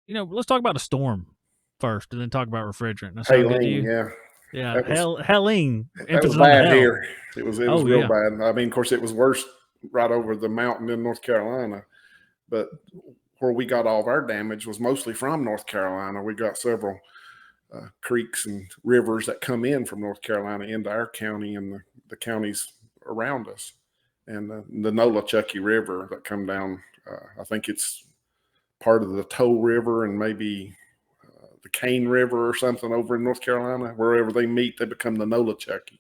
let's talk about a storm first, and then talk about refrigerant. That sound good to Helene, you? yeah, Yeah, that was Helene, that was emphasis on the bad hell. here. It was Oh real yeah, bad. I mean, of course, it was worse right over the mountain in North Carolina, but where we got all of our damage was mostly from North Carolina. We got several creeks and rivers that come in from North Carolina into our county and the counties around us, and the Nolichucky River that come down. I think it's part of the Toe River and maybe the Cane River or something over in North Carolina. Wherever they meet, they become the Nolichucky,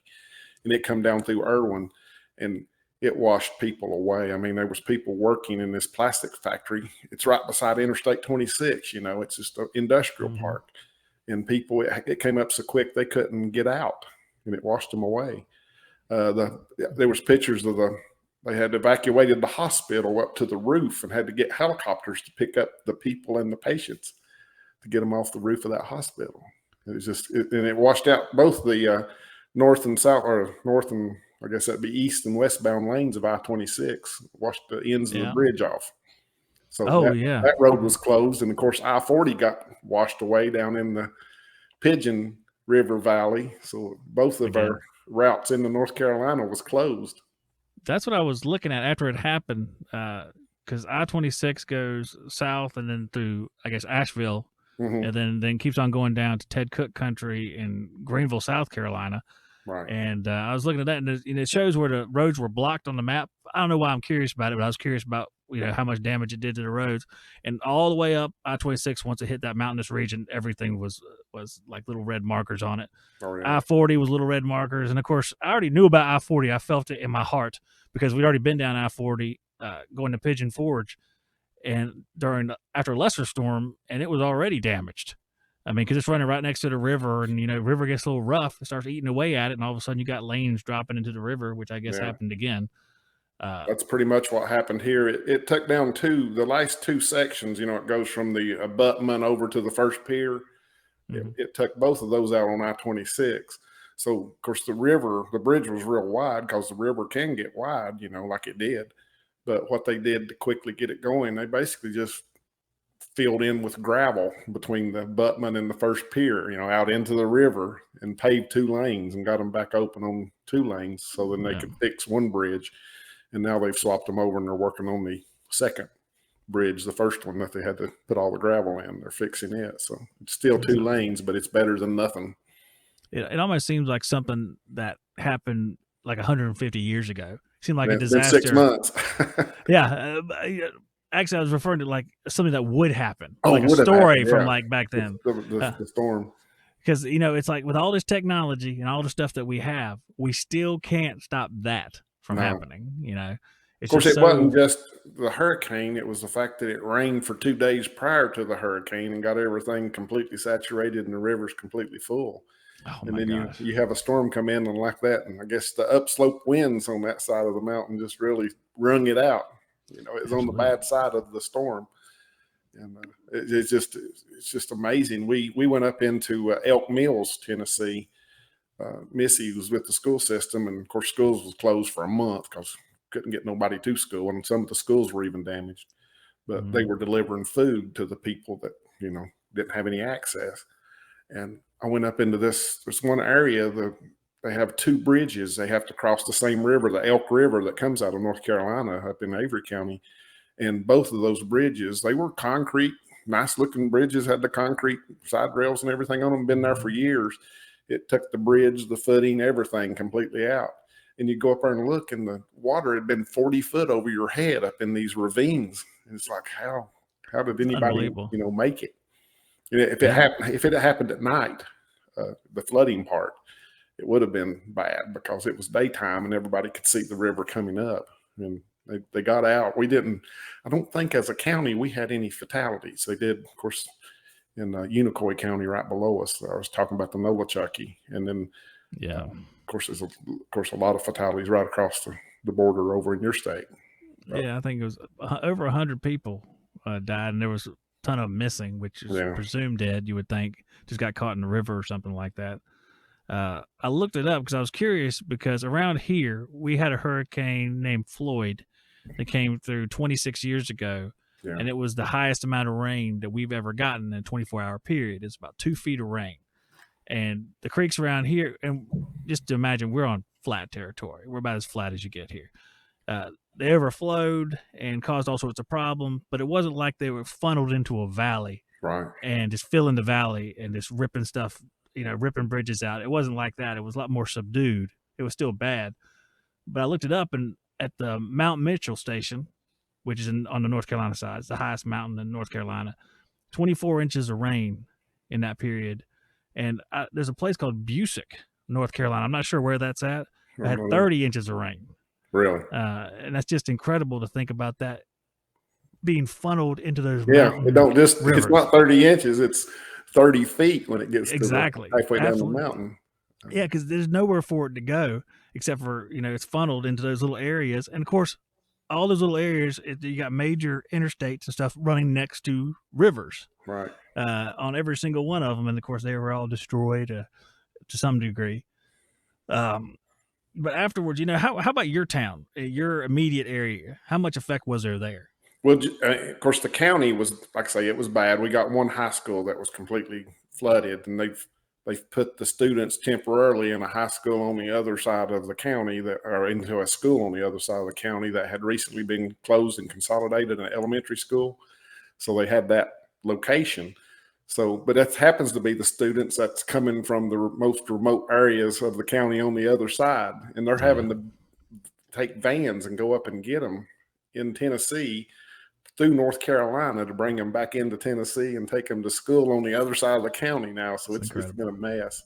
and it come down through Irwin, and it washed people away. I mean, there was people working in this plastic factory. It's right beside Interstate 26. It's just an industrial hmm park, and people it came up so quick they couldn't get out, and it washed them away. There was pictures of they had evacuated the hospital up to the roof and had to get helicopters to pick up the people and the patients to get them off the roof of that hospital. It was and it washed out both the north and south, or north and I guess that'd be east and westbound lanes of I-26. Washed the ends of the yeah. bridge off. So Oh that yeah. that road was closed, and of course I-40 got washed away down in the Pigeon River Valley. So both of our Again, routes into North Carolina was closed. that's what I was looking at after it happened. Because I-26 goes south and then through, I guess, Asheville, Mm-hmm. and then keeps on going down to Ted Cook Country in Greenville, South Carolina. Right. And I was looking at that, and it shows where the roads were blocked on the map. I don't know why I'm curious about it, but I was curious about how much damage it did to the roads. And all the way up I-26, once it hit that mountainous region, everything was like little red markers on it. Oh yeah. I-40 was little red markers, and of course, I already knew about I-40. I felt it in my heart because we'd already been down I-40 going to Pigeon Forge, and after a lesser storm, and it was already damaged. I mean, because it's running right next to the river, and river gets a little rough, it starts eating away at it, and all of a sudden you got lanes dropping into the river, which I guess Yeah. happened again. That's pretty much what happened here. It took down the last two sections. It goes from the abutment over to the first pier. Mm-hmm. It took both of those out on I-26. So, of course, the bridge was real wide because the river can get wide, like it did. But what they did to quickly get it going, they basically just filled in with gravel between the abutment and the first pier, out into the river, and paved two lanes and got them back open on two lanes so then they Yeah. could fix one bridge. And now they've swapped them over and they're working on the second bridge, the first one that they had to put all the gravel in. They're fixing it. So it's still two lanes, but it's better than nothing. It almost seems like something that happened like 150 years ago. It seemed like a It's been 6 disaster. months. Yeah. Actually, I was referring to like something that would happen, Oh, like a would have story happened. from Yeah. like back then. The storm. Because it's like with all this technology and all the stuff that we have, we still can't stop that from No. happening. Of It's course, just it wasn't so. just the hurricane. It was the fact that it rained for 2 days prior to the hurricane and got everything completely saturated and the river's completely full. Oh And my then gosh. you have a storm come in and like that. And I guess the upslope winds on that side of the mountain just really wrung it out. It was on the Absolutely. bad side of the storm. And it's just amazing. We went up into Elk Mills, Tennessee. Missy was with the school system, and of course, schools was closed for a month because couldn't get nobody to school, and some of the schools were even damaged. But they Mm-hmm. were delivering food to the people that didn't have any access. And I went up into this. There's one area they have two bridges. They have to cross the same river, the Elk River that comes out of North Carolina up in Avery County. And both of those bridges, they were concrete, nice looking bridges, had the concrete side rails and everything on them, been there for years. It took the bridge, the footing, everything completely out. And you go up there and look, and the water had been 40 foot over your head up in these ravines. And it's like, how did It's anybody, unbelievable. make it? If Yeah. if it had happened at night, the flooding part, it would have been bad because it was daytime and everybody could see the river coming up. And they got out. I don't think as a county we had any fatalities. They did, of course, in Unicoi County right below us. I was talking about the Nolichucky. And then, Yeah. of course, there's a lot of fatalities right across the border over in your state. Yeah. I think it was over 100 people died, and there was a ton of them missing, which is Yeah. presumed dead, you would think. Just got caught in the river or something like that. I looked it up because I was curious because around here we had a hurricane named Floyd that came through 26 years ago, Yeah. and it was the highest amount of rain that we've ever gotten in a 24-hour period. It's about 2 feet of rain. And the creeks around here, and just to imagine, we're on flat territory. We're about as flat as you get here. They overflowed and caused all sorts of problems, but it wasn't like they were funneled into a valley Right. and just filling the valley and just ripping stuff, ripping bridges out. It wasn't like that. It was a lot more subdued. It was still bad. But I looked it up, and at the Mount Mitchell station, which is on the North Carolina side, it's the highest mountain in North Carolina, 24 inches of rain in that period. And there's a place called Busick, North Carolina. I'm not sure where that's at. It had 30 inches of rain. Really? And that's just incredible to think about that being funneled into those it don't just rivers. It's not 30 inches, it's 30 feet when it gets exactly to halfway down the mountain. Yeah, because there's nowhere for it to go except for, it's funneled into those little areas. And of course, all those little areas, you got major interstates and stuff running next to rivers. Right. On every single one of them. And of course, they were all destroyed to some degree. But afterwards, how about your town, your immediate area? How much effect was there? Well, of course, the county was, like I say, it was bad. We got one high school that was completely flooded, and they've put the students temporarily in a high school on the other side of the county or into a school on the other side of the county that had recently been closed and consolidated, an elementary school. So they had that location. So, but that happens to be the students that's coming from the most remote areas of the county on the other side, and they're having to take vans and go up and get them in Tennessee through North Carolina to bring them back into Tennessee and take them to school on the other side of the county now. So it's been a mess.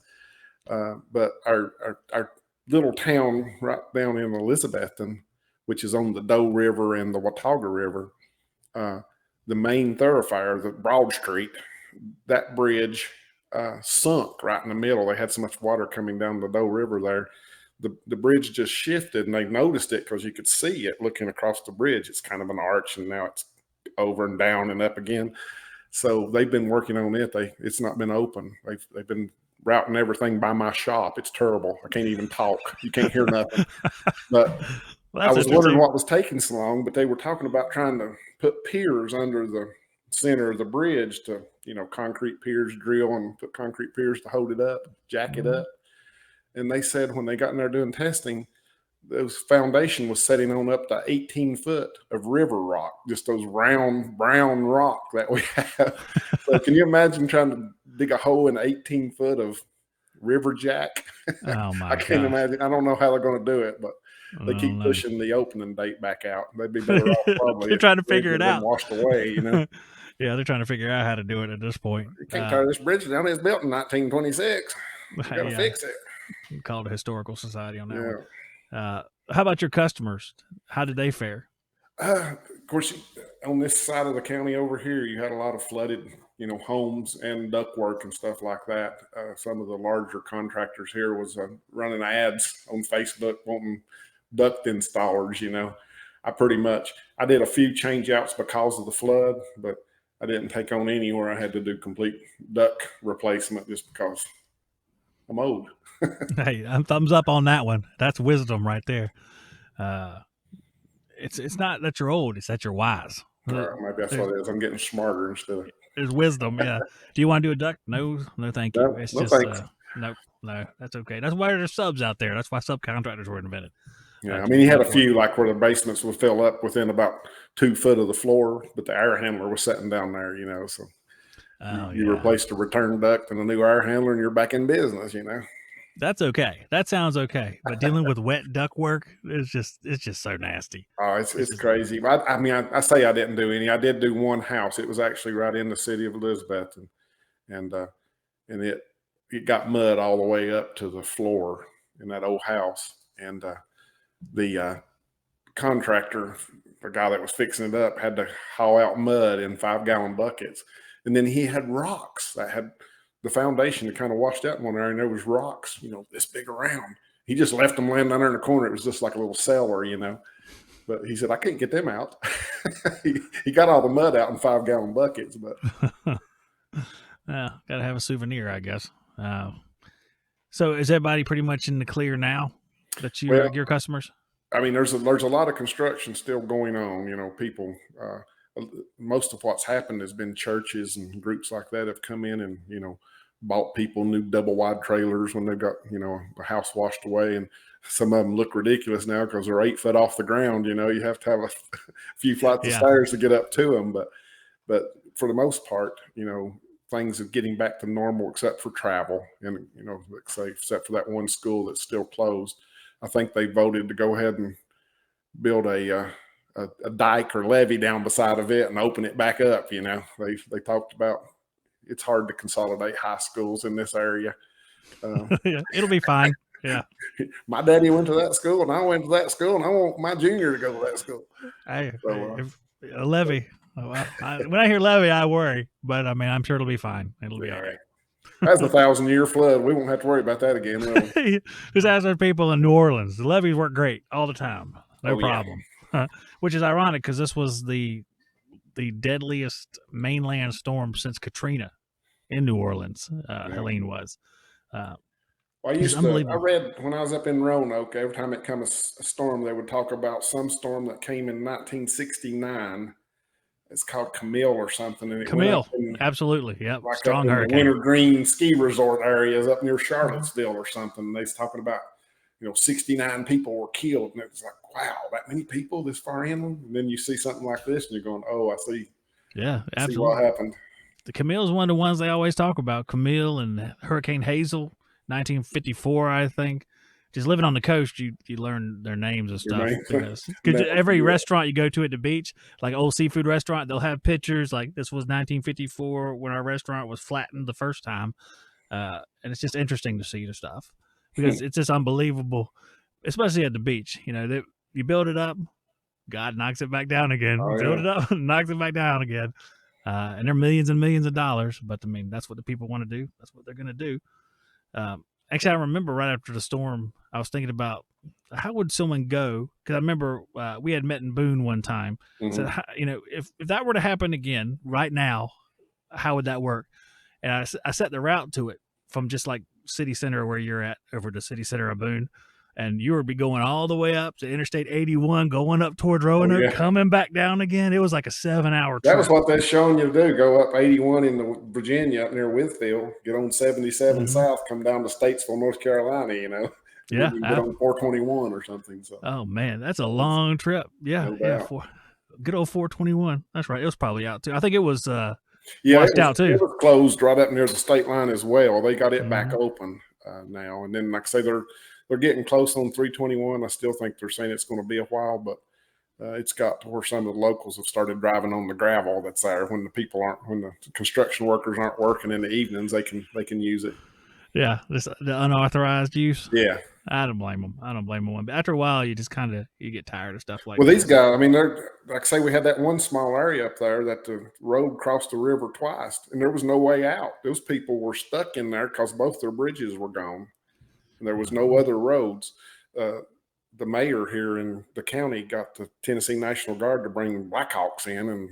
But our little town right down in Elizabethton, which is on the Doe River and the Watauga River, the main thoroughfare, the Broad Street, that bridge sunk right in the middle. They had so much water coming down the Doe River there. The bridge just shifted, and they noticed it because you could see it looking across the bridge. It's kind of an arch, and now it's over and down and up again. So they've been working on it. It's not been open. They've been routing everything by my shop. It's terrible. I can't even talk. You can't hear nothing. But I was wondering what was taking so long, but they were talking about trying to put piers under the center of the bridge to, concrete piers, drill and put concrete piers to hold it up, jack it up. And they said when they got in there doing testing, those foundation was setting on up to 18 foot of river rock, just those round brown rock that we have. So can you imagine trying to dig a hole in 18 foot of river jack? Oh my! I can't imagine. I don't know how they're going to do it, but they keep pushing the opening date back out. They'd be better off probably. They're trying to figure it out. Washed away, Yeah, they're trying to figure out how to do it at this point. You can't tear this bridge down. It's built in 1926. You got to fix it. You call it a historical society on that one. How about your customers? How did they fare? Of course, on this side of the county over here, you had a lot of flooded, homes and ductwork and stuff like that. Some of the larger contractors here was running ads on Facebook wanting duct installers. I did a few change outs because of the flood, but I didn't take on any where I had to do complete duct replacement just because I'm old. Hey, I'm thumbs up on that one. That's wisdom right there. It's not that you're old; it's that you're wise. Maybe that's what it is. I'm getting smarter instead of. There's wisdom. Yeah. Do you want to do a duct? No, thank you. It's just thanks. No, that's okay. That's why there's subs out there. That's why subcontractors were invented. Yeah, he had a few like where the basements would fill up within about 2 foot of the floor, but the air handler was sitting down there, so you replaced a return duct and a new air handler and you're back in business, That's okay. That sounds okay. But dealing with wet duct work it's just so nasty. Oh, it's crazy. I say I didn't do any. I did do one house. It was actually right in the city of Elizabeth, and it got mud all the way up to the floor in that old house, and the contractor, the guy that was fixing it up, had to haul out mud in 5-gallon buckets, and then he had rocks that had the foundation that kind of washed out in one area, and there was rocks, this big around. He just left them laying down there in the corner. It was just like a little cellar, But he said, I can't get them out. he got all the mud out in 5-gallon buckets, but got to have a souvenir, I guess. So is everybody pretty much in the clear now that your customers? I mean, there's a lot of construction still going on. People. most of what's happened has been churches and groups like that have come in and, bought people new double wide trailers when they've got, the house washed away. And some of them look ridiculous now because they're 8 foot off the ground. You have to have a few flights of stairs to get up to them. But for the most part, things are getting back to normal except for travel. And, let's say, except for that one school that's still closed. I think they voted to go ahead and build a dike or levee down beside of it and open it back up. They talked about it's hard to consolidate high schools in this area. Yeah, it'll be fine. Yeah. My daddy went to that school and I went to that school and I want my junior to go to that school. A levee. When I hear levee, I worry, but I mean, I'm sure it'll be fine. It'll be all right. That's a 1,000-year flood. We won't have to worry about that again. Just ask our people in New Orleans. The levees work great all the time. No problem. Yeah. Which is ironic because this was the deadliest mainland storm since Katrina in New Orleans. Helene was. I read when I was up in Roanoke, every time it comes a storm, they would talk about some storm that came in 1969. It's called Camille or something. And Camille, absolutely. Yep. Like strong hurricane. Wintergreen ski resort areas up near Charlottesville or something. They was talking about, 69 people were killed. And it was like, wow, that many people this far in? And then you see something like this and you're going, oh, I see. Yeah, absolutely. See what happened. The Camille is one of the ones they always talk about. Camille and Hurricane Hazel, 1954, I think. Just living on the coast, you learn their names and stuff. Because every restaurant you go to at the beach, like old seafood restaurant, they'll have pictures like this was 1954 when our restaurant was flattened the first time. And it's just interesting to see the stuff because it's just unbelievable, especially at the beach. You build it up, God knocks it back down again. Build it up, knocks it back down again. And they're millions and millions of dollars. But, I mean, that's what the people want to do. That's what they're going to do. Actually, I remember right after the storm, I was thinking about how would someone go? Because I remember we had met in Boone one time. Mm-hmm. So, if that were to happen again right now, how would that work? And I set the route to it from just like city center where you're at over to city center of Boone. And you would be going all the way up to Interstate 81, going up towards Roanoke, coming back down again. It was like a 7-hour trip. That was what they're showing you to do. Go up 81 into Virginia, up near Withfield, get on 77 south, come down to Statesville, North Carolina, Yeah. Get on 421 or something. So. Oh, man, that's a long trip. Yeah. No yeah. Good old 421. That's right. It was probably out, too. I think it was washed out, too. It was closed right up near the state line as well. They got it back open now. And then, like I say, they're getting close on 321. I still think they're saying it's going to be a while, but it's got to where some of the locals have started driving on the gravel that's there when the construction workers aren't working in the evenings, they can use it. Yeah, the unauthorized use. Yeah, I don't blame them. But after a while, you just you get tired of stuff like. Well, these guys, I mean, they're like I say, we had that one small area up there that the road crossed the river twice, and there was no way out. Those people were stuck in there because both their bridges were gone. There was no other roads. The mayor here in the county got the Tennessee National Guard to bring Blackhawks in, and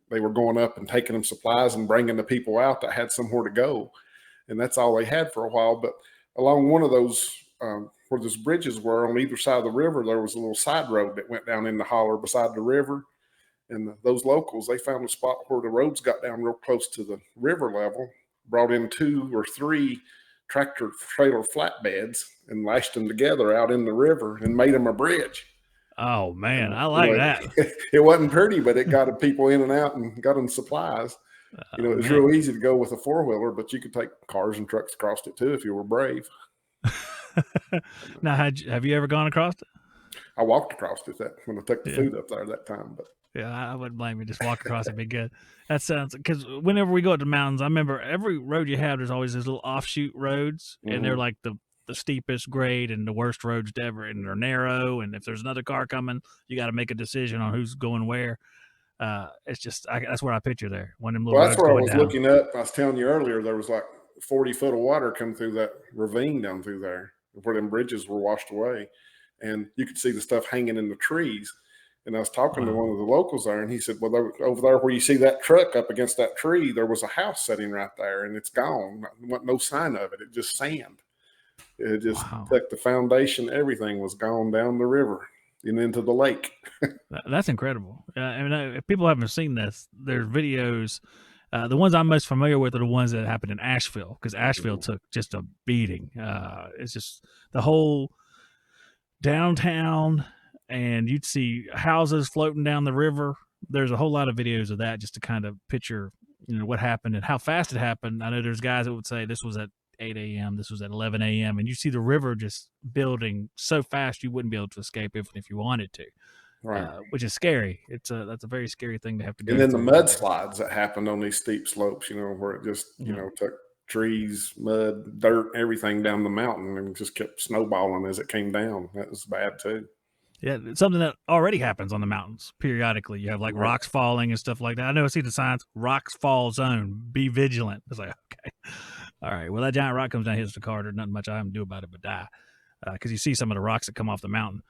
they were going up and taking them supplies and bringing the people out that had somewhere to go. And that's all they had for a while. But along one of those, where those bridges were on either side of the river, there was a little side road that went down in the holler beside the river. And those locals, they found a spot where the roads got down real close to the river level, brought in 2 or 3 tractor trailer flatbeds and lashed them together out in the river and made them a bridge. Oh man, I like that. It wasn't pretty, but it got people in and out and got them supplies. It was real easy to go with a 4-wheeler, but you could take cars and trucks across it too if you were brave. Now, have you ever gone across it? I walked across it when I took the food up there that time, but. Yeah, I wouldn't blame you. Just walk across it'd be good. That sounds because whenever we go up the mountains, I remember every road you have, there's always these little offshoot roads, and they're like the steepest grade and the worst roads ever, and they're narrow. And if there's another car coming, you got to make a decision on who's going where. It's just that's what I picture there. One of them little that's where I was down. Looking up. I was telling you earlier, there was like 40 foot of water come through that ravine down through there, where them bridges were washed away, and you could see the stuff hanging in the trees. And I was talking to one of the locals there, and he said, well, over there where you see that truck up against that tree, there was a house sitting right there, and it's gone. No sign of it. It just sand. It just took the foundation. Everything was gone down the river. and into the lake. That's incredible. I mean, if people haven't seen this, there's videos. The ones I'm most familiar with are the ones that happened in Asheville, because Asheville took just a beating. It's just the whole downtown, and you'd see houses floating down the river. There's a whole lot of videos of that just to kind of picture, what happened and how fast it happened. I know there's guys that would say this was at 8 a.m., this was at 11 a.m., and you see the river just building so fast you wouldn't be able to escape even if you wanted to. Right. Which is scary. That's a very scary thing to have to go And then through. the mudslides that happened on these steep slopes, where it just, took trees, mud, dirt, everything down the mountain and just kept snowballing as it came down. That was bad too. Yeah, it's something that already happens on the mountains periodically. You have like rocks falling and stuff like that. I know I see the signs, rocks fall zone, be vigilant. It's like, okay. All right. Well, that giant rock comes down, hits the car. There's nothing much I can do about it but die. Because you see some of the rocks that come off the mountain.